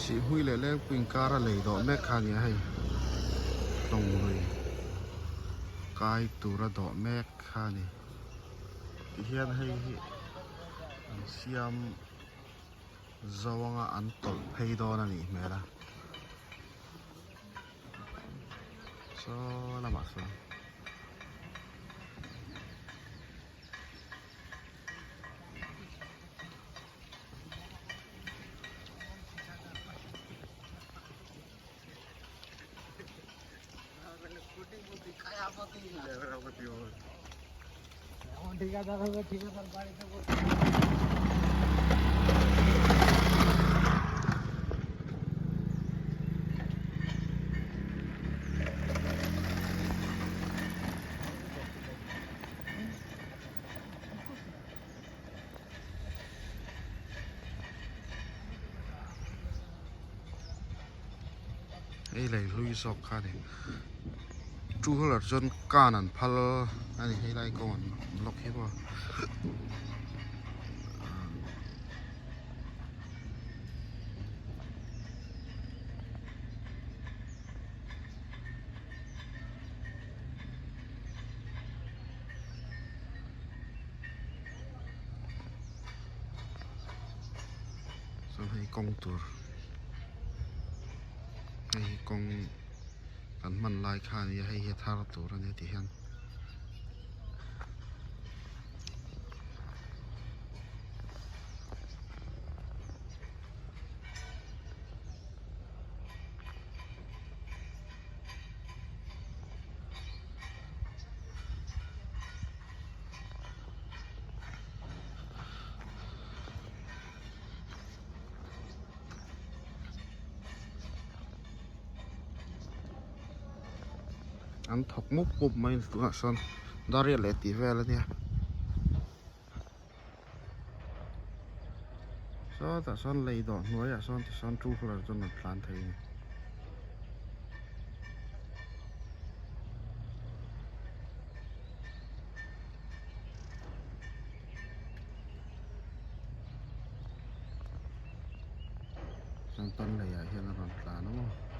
chỉ huy lệ lệ quỳnh cara lấy đó mẹ khang ya hay tông rồi cái tura đó mẹ khang này hiện hay siam zawanga an tol phei do na ni mera so lama so ấy lấy lui sọc kha này chú là dân canan phal anh hay lại còn lọc hết vào xong hay công tour hay côngกันมันลายคานี่ให้เฮ็ดท่าตัวนั่นที่เห็นอันถกมุกปุ๊บไม่ตัวส่วนดาริเลตีเวลเนี่ยส่วนแต่ส่วนเลยดอกน้อยอ่ะส่วนที่ส่วนจูฟลาจนหมดพลานไทยส่วนต้นเลยอ่ะเห็นอะไรพลานเนาะ